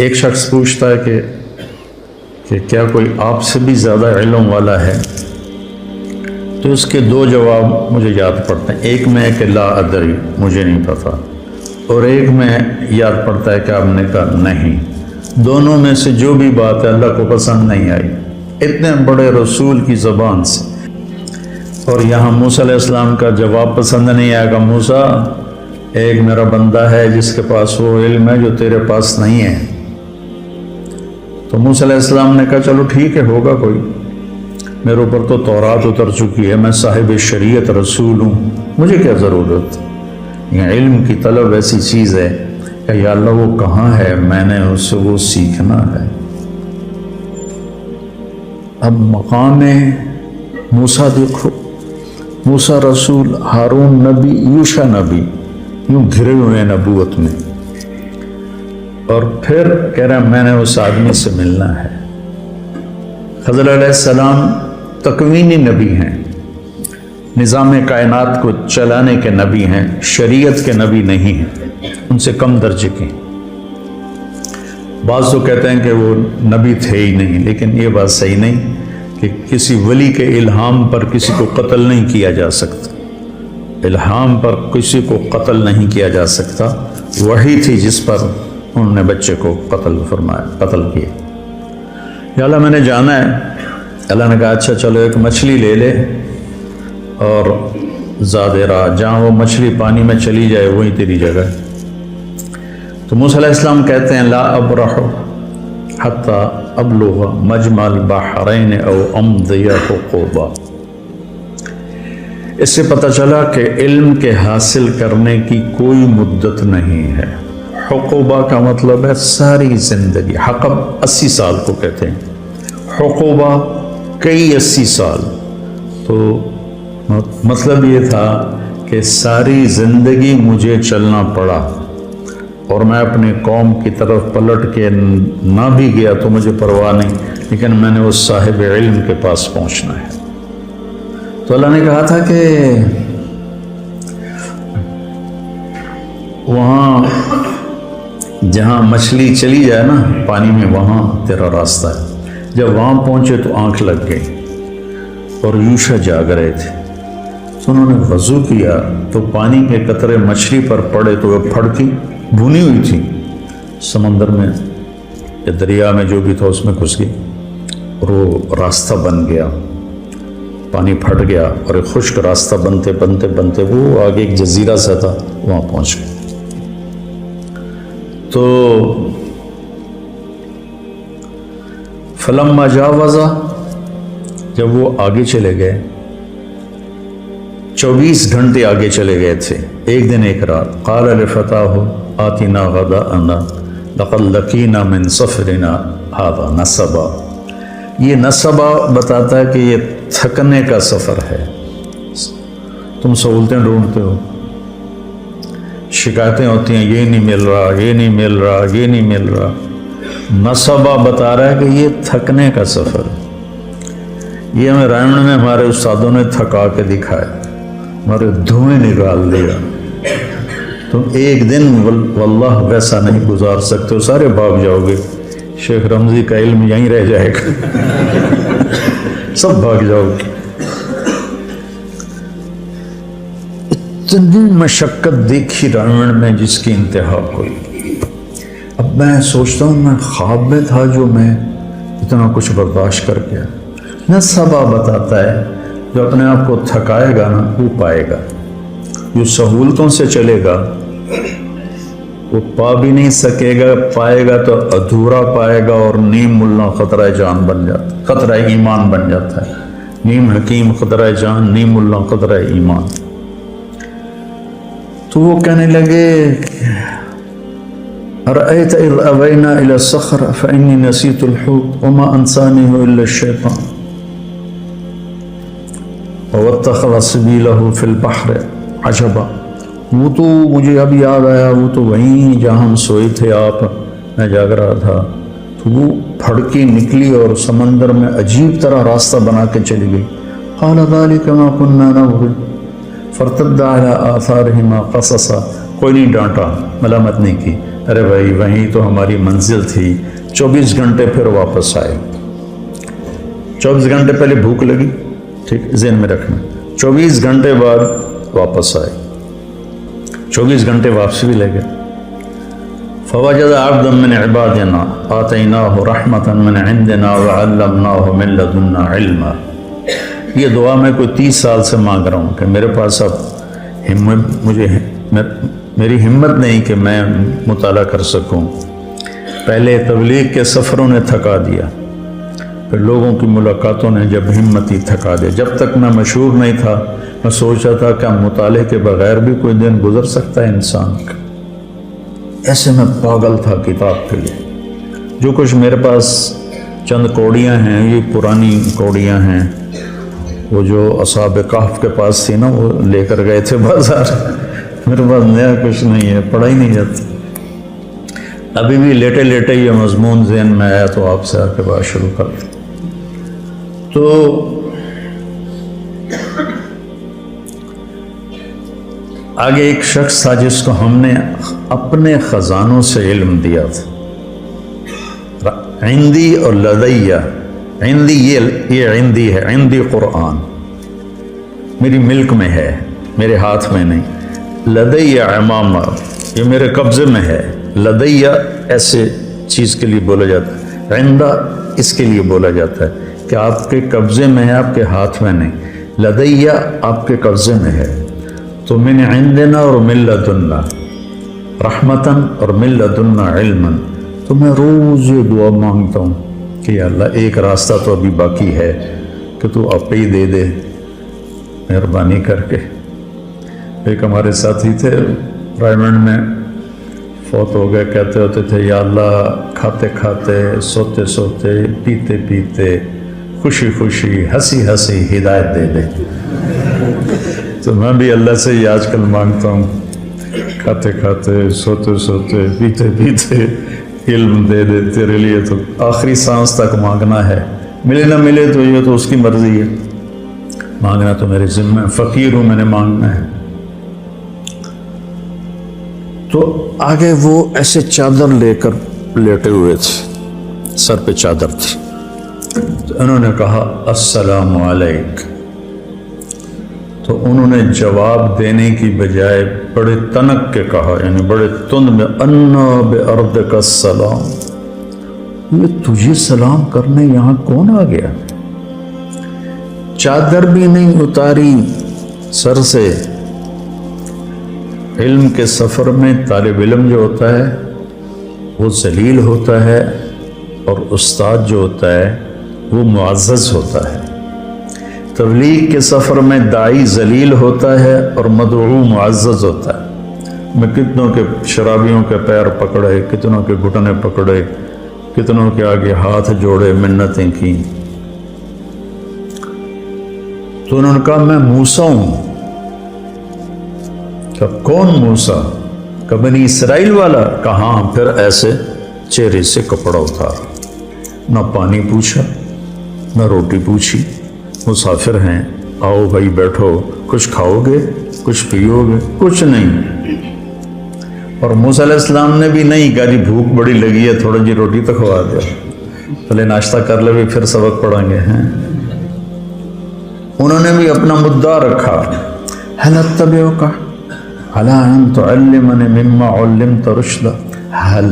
ایک شخص پوچھتا ہے کہ کیا کوئی آپ سے بھی زیادہ علم والا ہے؟ تو اس کے دو جواب مجھے یاد پڑتے ہیں. ایک میں کہ لا ادری، مجھے نہیں پتا، اور ایک میں یاد پڑتا ہے کہ آپ نے کہا نہیں. دونوں میں سے جو بھی بات ہے اللہ کو پسند نہیں آئی اتنے بڑے رسول کی زبان سے. اور یہاں موسیٰ علیہ السلام کا جواب پسند نہیں آئے گا. موسیٰ، ایک میرا بندہ ہے جس کے پاس وہ علم ہے جو تیرے پاس نہیں ہے. تو موسیٰ علیہ السلام نے کہا چلو ٹھیک ہے، ہوگا کوئی. میرے اوپر تو تورات اتر چکی ہے، میں صاحب شریعت رسول ہوں، مجھے کیا ضرورت. یہ علم کی طلب ایسی چیز ہے کہ یا اللہ وہ کہاں ہے، میں نے اس سے وہ سیکھنا ہے. اب مقام موسیٰ دیکھو، موسیٰ رسول، ہارون نبی، یوشع نبی، یوں گھرے ہوئے ہیں نبوت میں. اور پھر کہہ رہا میں نے اس آدمی سے ملنا ہے. خضر علیہ السلام تکوینی نبی ہیں، نظام کائنات کو چلانے کے نبی ہیں، شریعت کے نبی نہیں ہیں، ان سے کم درجے کے. بعض تو کہتے ہیں کہ وہ نبی تھے ہی نہیں، لیکن یہ بات صحیح نہیں کہ کسی ولی کے الہام پر کسی کو قتل نہیں کیا جا سکتا. الہام پر کسی کو قتل نہیں کیا جا سکتا. وحی تھی جس پر انہوں نے بچے کو قتل کیا. یا اللہ میں نے جانا ہے. اللہ نے کہا اچھا چلو ایک مچھلی لے لے اور زیادہ راہ، جہاں وہ مچھلی پانی میں چلی جائے وہیں تیری جگہ. تو موسیٰ علیہ السلام کہتے ہیں لا ابرح حتی ابلغ مجمع البحرین او امضی حقوبا. اس سے پتہ چلا کہ علم کے حاصل کرنے کی کوئی مدت نہیں ہے. حقوبہ کا مطلب ہے ساری زندگی. حقب 80 سال کو کہتے ہیں، حقوبہ کئی 80 سال. تو مطلب یہ تھا کہ ساری زندگی مجھے چلنا پڑا اور میں اپنی قوم کی طرف پلٹ کے نہ بھی گیا تو مجھے پرواہ نہیں، لیکن میں نے اس صاحب علم کے پاس پہنچنا ہے. تو اللہ نے کہا تھا کہ وہاں جہاں مچھلی چلی جائے نا پانی میں، وہاں تیرا راستہ ہے. جب وہاں پہنچے تو آنکھ لگ گئی اور یوشع جاگ رہے تھے. تو انہوں نے وضو کیا تو پانی کے قطرے مچھلی پر پڑے تو وہ پھڑکی، بھونی ہوئی تھی، سمندر میں یا دریا میں جو بھی تھا اس میں گھس گئی اور وہ راستہ بن گیا. پانی پھٹ گیا اور ایک خشک راستہ بنتے بنتے بنتے وہ آگے ایک جزیرہ سا تھا، وہاں پہنچ گئے. تو فلما جاوزا، جب وہ آگے چلے گئے، 24 گھنٹے آگے چلے گئے تھے، ایک دن ایک رات. قال لفتاہ آتنا غداءنا لقد لقینا من سفرنا هذا نصبا. یہ نصبا بتاتا ہے کہ یہ تھکنے کا سفر ہے. تم سہولتیں ڈھونڈتے ہو، شکایتیں ہوتی ہیں یہ نہیں مل رہا، یہ نہیں مل رہا، یہ نہیں مل رہا. نصبہ بتا رہا ہے کہ یہ تھکنے کا سفر ہے. یہ ہمیں رائمن میں ہمارے استادوں نے تھکا کے دکھایا، ہمارے دھوئیں نکال دیا. تم ایک دن واللہ ویسا نہیں گزار سکتے ہو، سارے بھاگ جاؤ گے. شیخ رمضی کا علم یہیں رہ جائے گا، سب بھاگ جاؤ گے. اتنی مشقت دیکھی رائمن میں جس کی انتہا کوئی. اب میں سوچتا ہوں میں خواب میں تھا جو میں اتنا کچھ برداشت کر گیا. نصبہ بتاتا ہے جو اپنے آپ کو تھکائے گا نا وہ پائے گا، جو سہولتوں سے چلے گا وہ پا بھی نہیں سکے گا، پائے گا تو ادھورا پائے گا اور نیم ملا خطرہ جان بن جاتا، خطرہ ایمان بن جاتا ہے. نیم حکیم خطرہ جان، نیم ملا خطرہ ایمان. تو وہ کہنے لگے ارأیت اذ اوینا الی الصخر فانی نسیت الحوت وما انسانیہ الا الشیطان واتخذ سبیلہ فی البحر عجبا. وہ تو مجھے اب یاد آیا، وہ تو وہیں جہاں ہم سوئے تھے، آپ میں جاگ رہا تھا، تو وہ پھڑکی نکلی اور سمندر میں عجیب طرح راستہ بنا کے چلی گئی. قال ذلک ما كنا نبغي فارتد على آثارهما قصصا. کوئی نہیں ڈانٹا، ملامت نہیں کی. ارے بھائی وہیں تو ہماری منزل تھی. 24 گھنٹے پھر واپس آئے. 24 گھنٹے پہلے بھوک لگی, ٹھیک ذہن میں رکھنا, 24 گھنٹے بعد واپس آئے, 24 گھنٹے واپسی بھی لے گئے. فوجد عبدا من عبادنا آتیناہ رحمۃ من عندنا وعلمناہ من لدنا علما. یہ دعا میں کوئی 30 سال سے مانگ رہا ہوں کہ میرے پاس اب میری ہمت نہیں کہ میں مطالعہ کر سکوں. پہلے تبلیغ کے سفروں نے تھکا دیا, پھر لوگوں کی ملاقاتوں نے جب ہمت ہی تھکا دیا. جب تک میں مشہور نہیں تھا میں سوچا تھا کہ مطالعے کے بغیر بھی کوئی دن گزر سکتا ہے انسان کا. ایسے میں پاگل تھا کتاب کے لیے. جو کچھ میرے پاس چند کوڑیاں ہیں, یہ پرانی کوڑیاں ہیں, وہ جو اصحاب کہف کے پاس تھی نا وہ لے کر گئے تھے بازار. میرے پاس نیا کچھ نہیں ہے, پڑھا ہی نہیں جاتا. ابھی بھی لیٹے لیٹے یہ مضمون ذہن میں آیا تو آپ سے آ کے بات شروع کر دیں. تو آگے ایک شخص تھا جس کو ہم نے اپنے خزانوں سے علم دیا تھا. عندی اور لدیہ. عندی یہ عندی ہے, عندی قرآن میری ملک میں ہے, میرے ہاتھ میں نہیں. لدیہ امامہ یہ میرے قبضے میں ہے. لدیہ ایسے چیز کے لیے بولا جاتا ہے, عندہ اس کے لیے بولا جاتا ہے کہ آپ کے قبضے میں ہے, آپ کے ہاتھ میں نہیں. لدیہ آپ کے قبضے میں ہے. تو من عندنا اور من لدنا رحمتاً اور من لدنا علما. تو میں روز یہ دعا مانگتا ہوں کہ یا اللہ ایک راستہ تو ابھی باقی ہے کہ تو آپ ہی دے دے مہربانی کر کے. ایک ہمارے ساتھی تھے رائمنڈ میں, فوت ہو گئے, کہتے ہوتے تھے یا اللہ کھاتے کھاتے, سوتے سوتے, پیتے پیتے, خوشی خوشی, ہنسی ہنسی ہدایت دے دے. تو میں بھی اللہ سے یہ آج کل مانگتا ہوں, کھاتے کھاتے, سوتے سوتے, پیتے پیتے علم دے دے. تیرے لیے تو آخری سانس تک مانگنا ہے, ملے نہ ملے تو یہ تو اس کی مرضی ہے, مانگنا تو میرے ذمہ. فقیر ہوں, میں نے مانگنا ہے. تو آگے وہ ایسے چادر لے کر لیٹے ہوئے تھے, سر پہ چادر تھی. تو انہوں نے کہا السلام علیک. تو انہوں نے جواب دینے کی بجائے بڑے تنک کے کہا, یعنی بڑے تند میں, انا بارضک السلام. یہ تجھے سلام کرنے یہاں کون آ گیا؟ چادر بھی نہیں اتاری سر سے. علم کے سفر میں طالب علم جو ہوتا ہے وہ ذلیل ہوتا ہے, اور استاد جو ہوتا ہے وہ معزز ہوتا ہے. تبلیغ کے سفر میں داعی ذلیل ہوتا ہے اور مدعو معزز ہوتا ہے. میں کتنوں کے شرابیوں کے پیر پکڑے, کتنوں کے گھٹنے پکڑے, کتنوں کے آگے ہاتھ جوڑے, منتیں کی. تو انہوں نے کہا میں موسیٰ ہوں. کہ کون موسیٰ؟ کہ بنی اسرائیل والا. کہاں؟ پھر ایسے چہرے سے کپڑا اتارا, نہ پانی پوچھا نہ روٹی پوچھی. مسافر ہیں, آؤ بھائی بیٹھو, کچھ کھاؤ گے, کچھ پیو گے, کچھ نہیں. اور موسیٰ علیہ السلام نے بھی نہیں کہا جی بھوک بڑی لگی ہے تھوڑا جی روٹی تو کھوا دیا, پہلے ناشتہ کر لے پھر سبق پڑھیں گے. ہیں انہوں نے بھی اپنا مدعا رکھا, هل اتبعک علی ان تعلمنی مما علمت رشدا. هل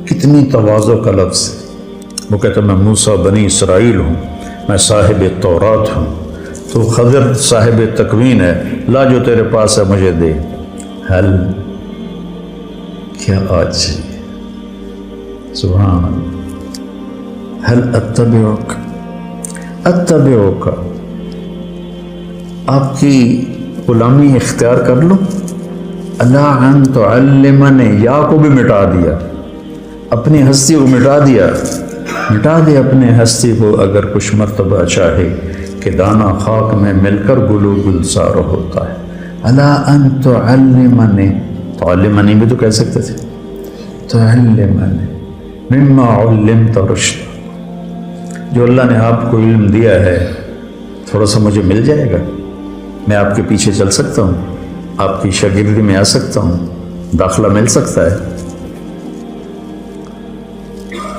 کتنی تواضع کا لفظ ہے. وہ کہتا میں موسیٰ بنی اسرائیل ہوں, میں صاحب تورات ہوں, تو خضر صاحب تکوین ہے, لا جو تیرے پاس ہے مجھے دے. حل کیا آج سبحان اللہ. حل اتبعک, اتبعک آپ کی غلامی اختیار کر لو. اللہ ان تعلمنی, یا کو بھی مٹا دیا, اپنی ہستی کو مٹا دیا, مٹا دے اپنے ہستی کو اگر کچھ مرتبہ چاہے کہ دانہ خاک میں مل کر گلو گلزار ہوتا ہے. الا ان تعلمنی, تعلمنی بھی تو کہہ سکتے تھے, تعلمنی مما علمت رشدا. جو اللہ نے آپ کو علم دیا ہے تھوڑا سا مجھے مل جائے گا, میں آپ کے پیچھے چل سکتا ہوں, آپ کی شاگردی میں آ سکتا ہوں, داخلہ مل سکتا ہے.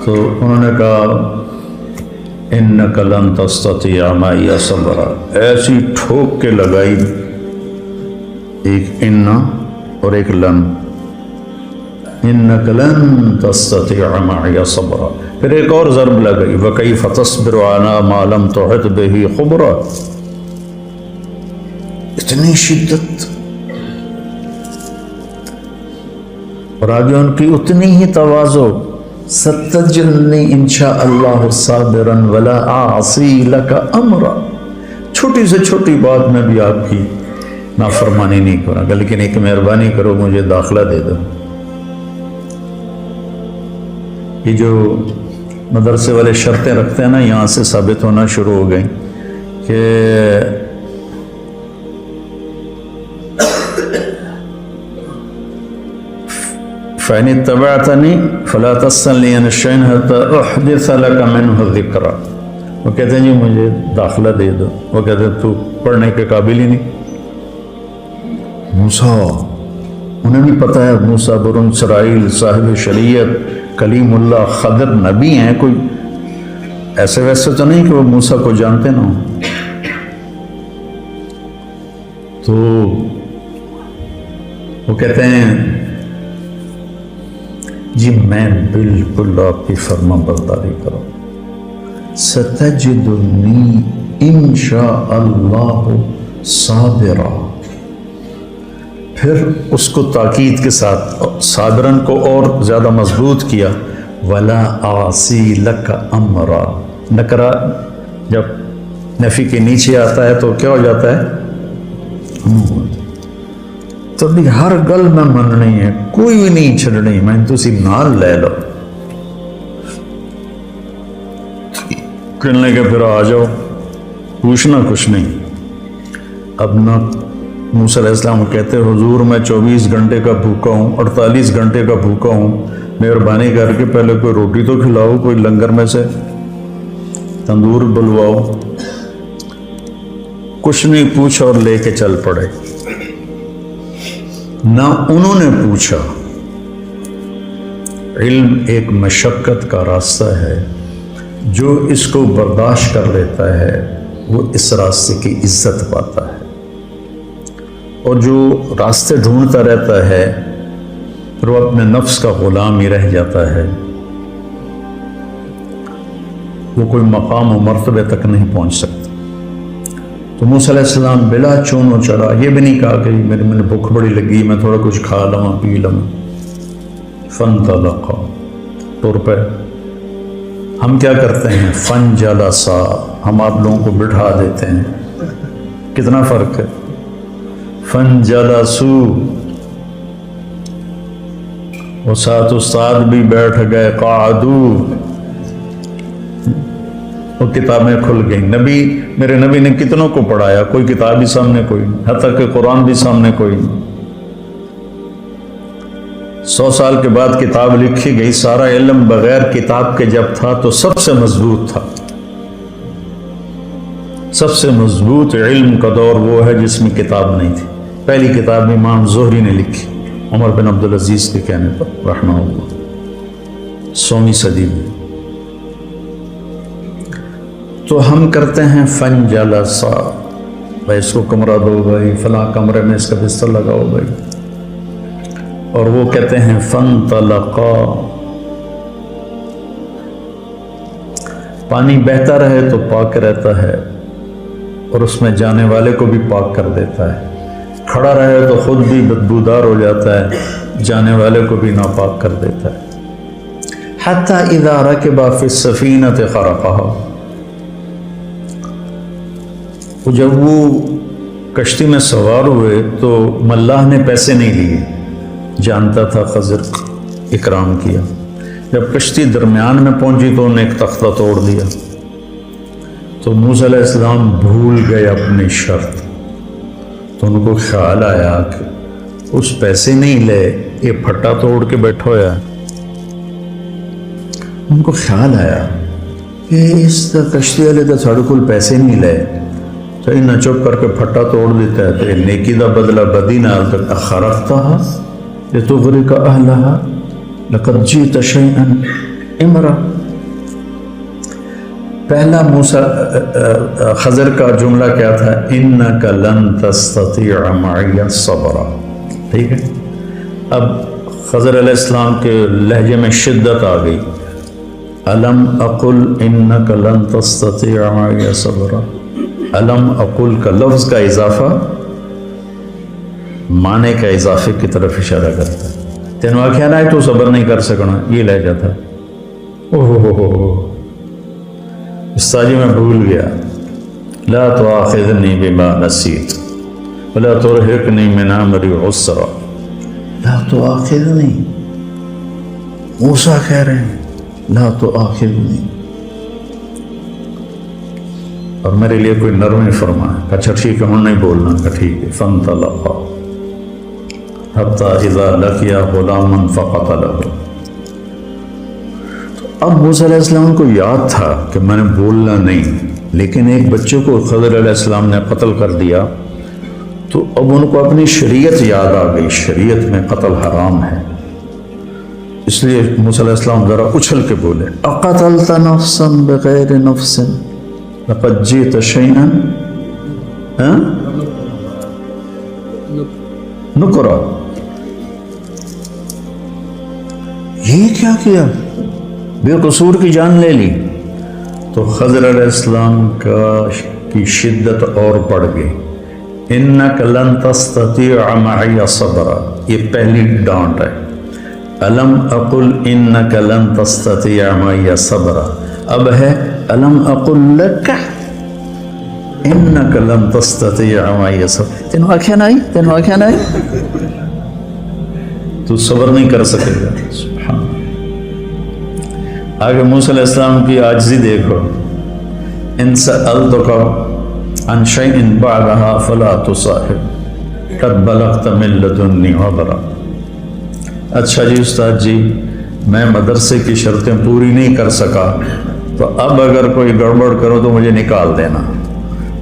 تو انہوں نے کہا انک لن تستطیع معی صبرا، ایسی ٹھوک کے لگائی، ایک ان اور ایک لن، انک لن تستطیع معی صبرا، پھر ایک اور ضرب لگائی وکیف تصبر علی ما لم تحط بہ خبرا، اتنی شدت، اور آگے ان کی اتنی ہی تواضع، ستجدنی انشاء اللہ صابرا ولا اعصی لک امرا، چھوٹی سے چھوٹی بات میں بھی آپ کی نافرمانی نہیں کروں گا، لیکن ایک مہربانی کرو مجھے داخلہ دے دو۔ یہ جو مدرسے والے شرطیں رکھتے ہیں نا، یہاں سے ثابت ہونا شروع ہو گئی کہ فَإِنِ اتَّبَعْتَنِي فَلَا تَسْأَلْنِي عَنْ شَيْءٍ حَتَّى أُحْدِثَ لَكَ مِنْهُ ذِكْرًا، وہ کہتے ہیں جی مجھے داخلہ دے دو، وہ کہتے ہیں تو پڑھنے کے قابل ہی نہیں۔ موسیٰ، انہیں بھی پتہ ہے موسیٰ بن اسرائیل صاحب شریعت کلیم اللہ خضر نبی ہیں، کوئی ایسے ویسے تو نہیں کہ وہ موسیٰ کو جانتے نہ ہوں۔ تو وہ کہتے ہیں جی میں بالکل آپ کی فرما برداری کروں، ستجدنی انشاء اللہ صابرا، پھر اس کو تاکید کے ساتھ صابرن کو اور زیادہ مضبوط کیا، ولا اعصی لک امرا، نکرہ جب نفی کے نیچے آتا ہے تو کیا ہو جاتا ہے؟ تو بھی ہر گل میں مننی ہے، کوئی بھی نہیں چھڑنی، میں تسی نال لے لو، کہنے کے پھر آ جاؤ، پوچھنا کچھ نہیں۔ اب نہ موسیٰ علیہ السلام کہتے حضور میں 24 گھنٹے کا بھوکا ہوں، 48 گھنٹے کا بھوکا ہوں، مہربانی کر کے پہلے کوئی روٹی تو کھلاؤ، کوئی لنگر میں سے تندور بلواؤ، کچھ نہیں پوچھا اور لے کے چل پڑے۔ نہ انہوں نے پوچھا، علم ایک مشقت کا راستہ ہے، جو اس کو برداشت کر لیتا ہے وہ اس راستے کی عزت پاتا ہے، اور جو راستے ڈھونڈتا رہتا ہے پھر وہ اپنے نفس کا غلام ہی رہ جاتا ہے، وہ کوئی مقام و مرتبے تک نہیں پہنچ سکتا۔ تو موسیٰ علیہ السلام بلا چون و چرا، یہ بھی نہیں کہا کہ میرے بھوک بڑی لگی میں تھوڑا کچھ کھا لوں پی لوں، فانطلقا، طور پہ ہم کیا کرتے ہیں فانجلسا، ہم آپ لوگوں کو بٹھا دیتے ہیں، کتنا فرق ہے، فانجلسو، وہ ساتھ استاد بھی بیٹھ گئے، قعدو، وہ کتابیں کھل گئیں۔ نبی، میرے نبی نے کتنوں کو پڑھایا، کوئی کتاب بھی سامنے کوئی نہیں، حتیٰ کہ قرآن بھی سامنے کوئی نہیں۔ 100 سال کے بعد کتاب لکھی گئی، سارا علم بغیر کتاب کے جب تھا تو سب سے مضبوط تھا، سب سے مضبوط علم کا دور وہ ہے جس میں کتاب نہیں تھی۔ پہلی کتاب امام زہری نے لکھی، عمر بن عبدالعزیز کے کہنے پر رحمہ اللہ، 100ویں صدی میں۔ تو ہم کرتے ہیں فنجلسا، بھائی اس کو کمرہ دو، بھائی فلاں کمرے میں اس کا بستر لگاؤ بھائی، اور وہ کہتے ہیں فانطلقا، پانی بہتا رہے تو پاک رہتا ہے اور اس میں جانے والے کو بھی پاک کر دیتا ہے، کھڑا رہے تو خود بھی بدبودار ہو جاتا ہے، جانے والے کو بھی ناپاک کر دیتا ہے۔ حتی اذا رکب فی السفینۃ خرقہا، جب وہ کشتی میں سوار ہوئے تو ملاح نے پیسے نہیں لیے، جانتا تھا خضر اکرام کیا۔ جب کشتی درمیان میں پہنچی تو انہیں ایک تختہ توڑ دیا، تو موسیٰ علیہ السلام بھول گئے اپنی شرط، تو ان کو خیال آیا کہ اس پیسے نہیں لے، یہ پھٹا توڑ کے بیٹھا ہوا ہے۔ ان کو خیال آیا کہ اس کشتی والے تو ساڑھے کول پیسے نہیں لے، تو انہیں چپ کر کے پھٹا توڑ دیتا ہے، تو یہ نیکی دا بدلہ بدی نال تک اخرقتہا لتغرق اہلہا لقد جئت شیئا امرأ. پہلا خضر کا جملہ کیا تھا؟ انک لن تستطیع معی صبرا. ٹھیک ہے. اب خضر علیہ السلام کے لہجے میں شدت آ گئی. الم اقل انک لن تستطیع معی صبرا. الم اقل کا لفظ کا اضافہ معنی کا اضافے کی طرف اشارہ کرتا ہے. تینوں آخیا نہ تو صبر نہیں کر سکنا، یہ لہجہ تھا. استاد جی میں بھول گیا. لا تؤاخذنی بما نسیت ولا ترهقنی من امری عسرا. لا تؤاخذنی، موسیٰ کہہ رہے ہیں لا تؤاخذنی، اور میرے لیے کوئی نرمی فرمائے. اچھا ٹھیک ہے، ہم نہیں بولنا. ٹھیک ہے. فانطلقا حتی اذا لقیا غلاما فقتلہ. اب موسیٰ علیہ السلام کو یاد تھا کہ میں نے بولنا نہیں، لیکن ایک بچے کو خضر علیہ السلام نے قتل کر دیا، تو اب ان کو اپنی شریعت یاد آ گئی. شریعت میں قتل حرام ہے. اس لیے موسیٰ علیہ السلام ذرا اچھل کے بولے اقتلت نفسا بغیر نفس لقد جئت شیئا نکرا. یہ کیا کیا؟ بے قصور کی جان لے لی. تو خضر علیہ السلام کی شدت اور بڑھ گئی. انک لن تستطیع معی صبرا، یہ پہلی ڈانٹ ہے. الم اقل انک لن تستطیع معی صبرا. اب ہے الم اقل لک انک لن تستطیع معی صبرا. تینوں آنکھیں نہیں، تینوں آنکھیں نہیں، تو صبر نہیں کر سکے گا. سبحان. آگے موسیٰ علیہ السلام کی عاجزی دیکھو. ان سألتک عن شیء بعدها فلا تصاحب قد بلغت من لدنی عذرا. اچھا جی استاد جی، میں مدرسے کی شرطیں پوری نہیں کر سکا، تو اب اگر کوئی گڑبڑ کرو تو مجھے نکال دینا.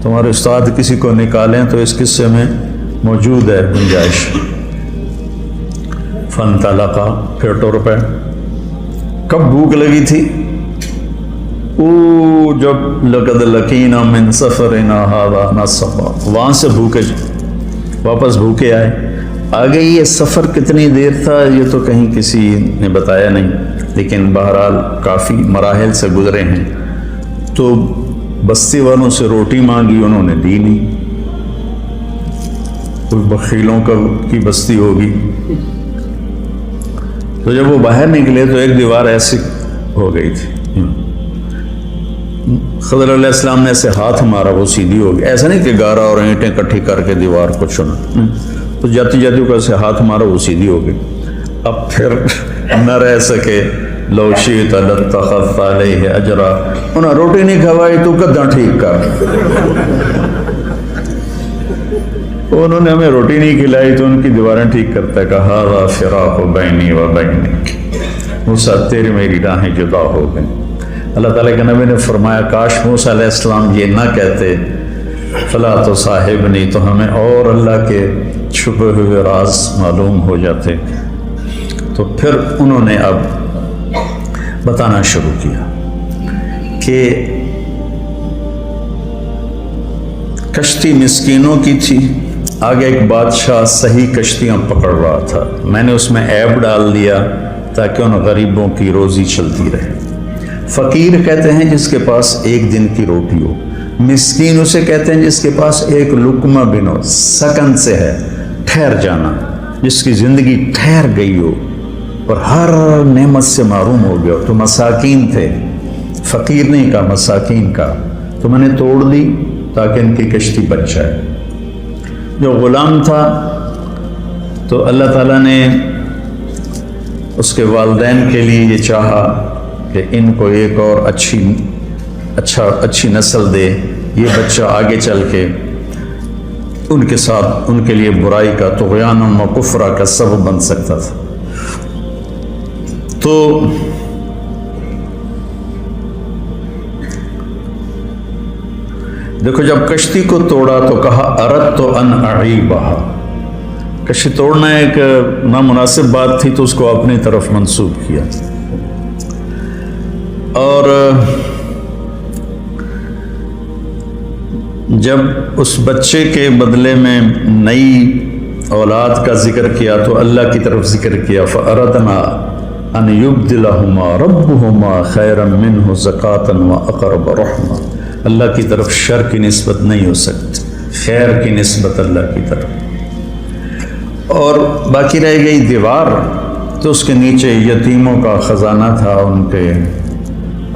تمہارے استاد کسی کو نکالیں تو اس قصے میں موجود ہے گنجائش. فانطلقا، پھر ٹر پہ. کب بھوک لگی تھی؟ جب لقد لقینا من سفرنا ھذا نصبا، وہاں سے بھوکے واپس بھوکے آئے. آگے یہ سفر کتنی دیر تھا یہ تو کہیں کسی نے بتایا نہیں، لیکن بہرحال کافی مراحل سے گزرے ہیں. تو بستی والوں سے روٹی مانگی، انہوں نے دی نہیں. کوئی بخیلوں کی بستی ہوگی. تو جب وہ باہر نکلے تو ایک دیوار ایسی ہو گئی تھی. خضر علیہ السلام نے ایسے ہاتھ مارا، وہ سیدھی ہو گئی. ایسا نہیں کہ گارا اور اینٹیں کٹھی کر کے دیوار کو چنا، تو جاتی جاتی کو ایسے ہاتھ مارا، وہ سیدھی ہو گئی. اب پھر نہ رہ سکے. لو شئت لاتخذت علیہ اجرا. انہیں روٹی نہیں کھوائی تو کداں ٹھیک کر. انہوں نے ہمیں روٹی نہیں کھلائی تو ان کی دیواریں ٹھیک کرتا ہے. کہا ھذا فراق بینی و بینک، موسیٰ تیری میری راہیں جدا ہو گئیں. اللہ تعالیٰ کے نبی نے فرمایا کاش موسیٰ علیہ السلام یہ نہ کہتے فلا تصاحبنی، تو ہمیں اور اللہ کے چھپے ہوئے راز معلوم ہو جاتے. تو پھر انہوں نے اب بتانا شروع کیا کہ کشتی مسکینوں کی تھی. آگے ایک بادشاہ صحیح کشتیاں پکڑ رہا تھا، میں نے اس میں عیب ڈال دیا تاکہ ان غریبوں کی روزی چلتی رہے. فقیر کہتے ہیں جس کے پاس ایک دن کی روٹی ہو. مسکین اسے کہتے ہیں جس کے پاس ایک لقمہ بن ہو، سکن سے ہے، ٹھہر جانا، جس کی زندگی ٹھہر گئی ہو اور ہر نعمت سے محروم ہو گیا. تو مساکین تھے، فقیر نہیں کہا، مساکین کا. تو میں نے توڑ دی تاکہ ان کی کشتی بچ جائے. جو غلام تھا تو اللہ تعالیٰ نے اس کے والدین کے لیے یہ چاہا کہ ان کو ایک اور اچھی نسل دے. یہ بچہ آگے چل کے ان کے ساتھ ان کے لیے برائی کا، طغیان و کفر کا سبب بن سکتا تھا. تو دیکھو جب کشتی کو توڑا تو کہا اردت ان اعیبھا. کشتی توڑنا ایک نامناسب بات تھی تو اس کو اپنی طرف منسوب کیا. اور جب اس بچے کے بدلے میں نئی اولاد کا ذکر کیا تو اللہ کی طرف ذکر کیا، فَأَرَدْنَا أَنْ يُبْدِلَهُمَا رَبُّهُمَا خَيْرًا مِّنْهُ زَكَاةً وَأَقْرَبَ رَحْمًا۔ اللہ کی طرف شر کی نسبت نہیں ہو سکتی، خیر کی نسبت اللہ کی طرف۔ اور باقی رہ گئی دیوار، تو اس کے نیچے یتیموں کا خزانہ تھا، ان کے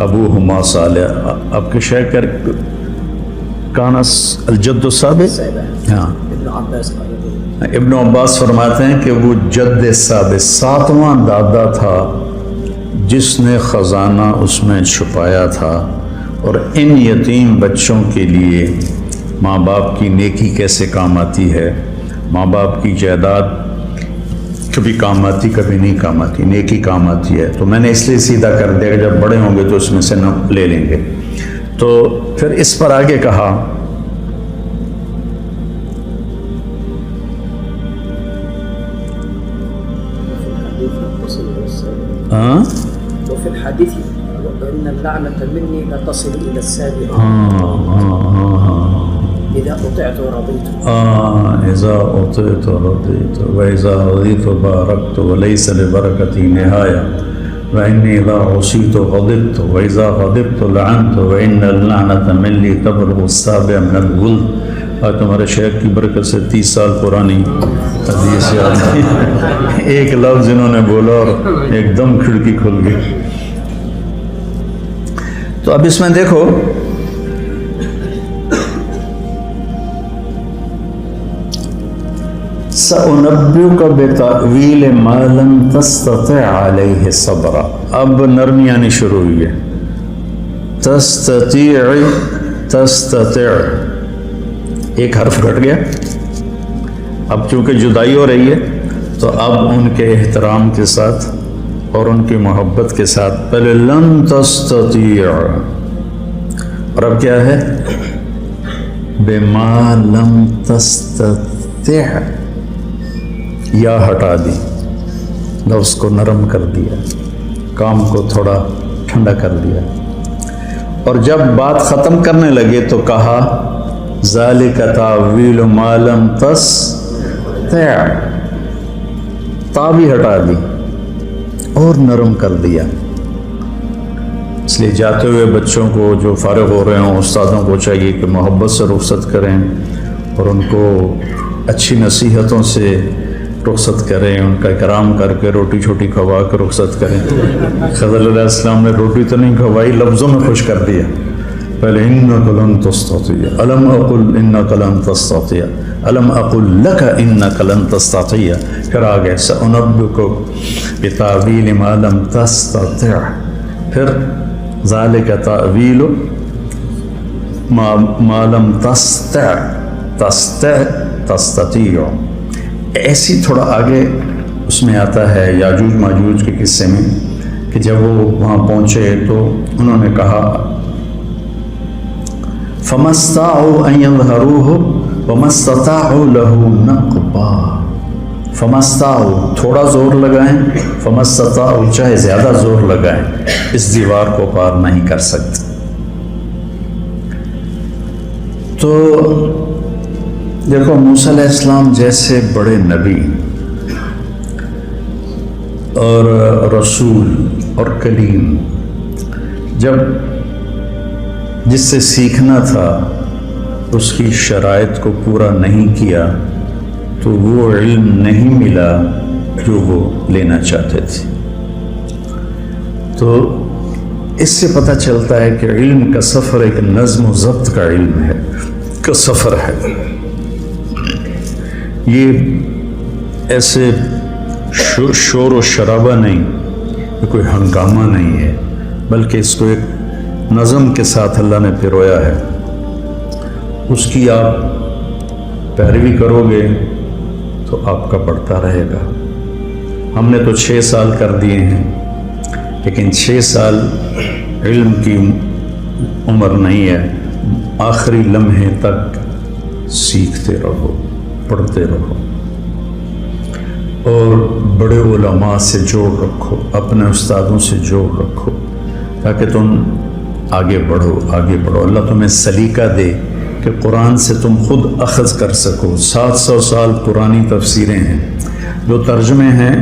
ابوہما صالح، آپ کے شیخ کانس الجد السابق، ہاں ابن عباس فرماتے ہیں کہ وہ جد ثابت 7واں دادا تھا جس نے خزانہ اس میں چھپایا تھا۔ اور ان یتیم بچوں کے لیے ماں باپ کی نیکی کیسے کام آتی ہے، ماں باپ کی جائیداد کبھی کام آتی کبھی نہیں کام آتی، نیکی کام آتی ہے۔ تو میں نے اس لیے سیدھا کر دیا کہ جب بڑے ہوں گے تو اس میں سے نہ لے لیں گے۔ تو پھر اس پر آگے کہا وفي الحديث وإن اللعنة مني لا تصل إلى السابع إذا أطعت رضيت إذا أطعت رضيت وإذا رضيت باركت وليس لبركتي نهاية وإني إذا عصيت غضبت وإذا غضبت لعنت وإن اللعنة مني تبلغ السابع من الولد۔ اور تمہارے شیخ کی برکت سے 30 سال پرانی حدیث یاد ہے، ایک لفظ انہوں نے بولا اور ایک دم کھڑکی کھل گئی۔ تو اب اس میں دیکھو سأنبئك بتأویل ما لم تستطع علیہ صبرا۔ اب نرمی آنی شروع ہوئی ہے، تستطيع ایک حرف گھٹ گیا، اب چونکہ جدائی ہو رہی ہے تو اب ان کے احترام کے ساتھ اور ان کی محبت کے ساتھ پہلے لن تستطيع، اور اب کیا ہے بما لم تستطع، یا ہٹا دی، لفظ کو نرم کر دیا، کام کو تھوڑا ٹھنڈا کر دیا۔ اور جب بات ختم کرنے لگے تو کہا ذالک تاویل ما لم تستطع، تا بھی ہٹا دی اور نرم کر دیا۔ اس لیے جاتے ہوئے بچوں کو جو فارغ ہو رہے ہوں، استادوں کو چاہیے کہ محبت سے رخصت کریں اور ان کو اچھی نصیحتوں سے رخصت کریں، ان کا اکرام کر کے روٹی چھوٹی کھوا کے رخصت کریں۔ خضر علیہ السلام نے روٹی تو نہیں کھوائی، لفظوں میں خوش کر دیا، پہلے انک لن تستطيع، الم اقل انک لن تستطيع، الم اقل لک انک لن تستطيع، پھر آگے سأنبئک بتأویل ما لم تستطع، پھر ذالک تأویل ما لم تستطيع۔ ایسی تھوڑا آگے اس میں آتا ہے یاجوج ماجوج کے قصے میں کہ جب وہ وہاں پہنچے تو انہوں نے کہا فَمَا اسْتَطَاعُوا أَن يَظْهَرُوهُ وَمَا اسْتَطَاعُوا لَهُ نَقْبًا۔ فَمَا اسْتَطَاعُوا تھوڑا زور لگائیں، فَمَا اسْتَطَاعُوا چاہے زیادہ زور لگائیں اس دیوار کو پار نہیں کر سکتے۔ تو دیکھو موسیٰ علیہ السلام جیسے بڑے نبی اور رسول اور کلیم جب جس سے سیکھنا تھا اس کی شرائط کو پورا نہیں کیا تو وہ علم نہیں ملا جو وہ لینا چاہتے تھے۔ تو اس سے پتہ چلتا ہے کہ علم کا سفر ایک نظم و ضبط کا علم ہے، کا سفر ہے۔ یہ ایسے شور و شرابہ نہیں، یہ کوئی ہنگامہ نہیں ہے، بلکہ اس کو ایک نظم کے ساتھ اللہ نے پرویا ہے۔ اس کی آپ پیروی کرو گے تو آپ کا بڑھتا رہے گا۔ ہم نے تو 6 سال کر دیے ہیں، لیکن 6 سال علم کی عمر نہیں ہے، آخری لمحے تک سیکھتے رہو، پڑھتے رہو اور بڑے علماء سے جوڑ رکھو، اپنے استادوں سے جوڑ رکھو، تاکہ تم آگے بڑھو آگے بڑھو، اللہ تمہیں سلیقہ دے کہ قرآن سے تم خود اخذ کر سکو۔ 700 سال پرانی تفسیریں ہیں، جو ترجمے ہیں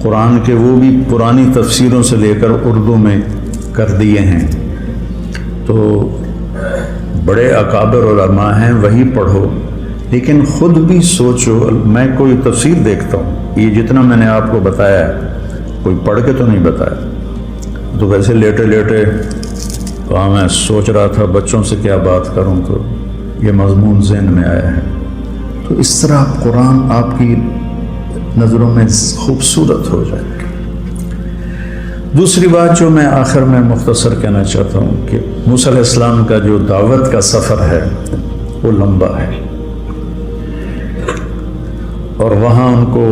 قرآن کے وہ بھی پرانی تفسیروں سے لے کر اردو میں کر دیے ہیں۔ تو بڑے اکابر علماء ہیں، وہی پڑھو، لیکن خود بھی سوچو۔ میں کوئی تفسیر دیکھتا ہوں، یہ جتنا میں نے آپ کو بتایا ہے کوئی پڑھ کے تو نہیں بتایا، تو ویسے لیٹے لیٹے تو میں سوچ رہا تھا بچوں سے کیا بات کروں، تو یہ مضمون ذہن میں آیا ہے۔ تو اس طرح قرآن آپ کی نظروں میں خوبصورت ہو جائے گا۔ دوسری بات جو میں آخر میں مختصر کہنا چاہتا ہوں کہ موسیٰ علیہ السلام کا جو دعوت کا سفر ہے وہ لمبا ہے، اور وہاں ان کو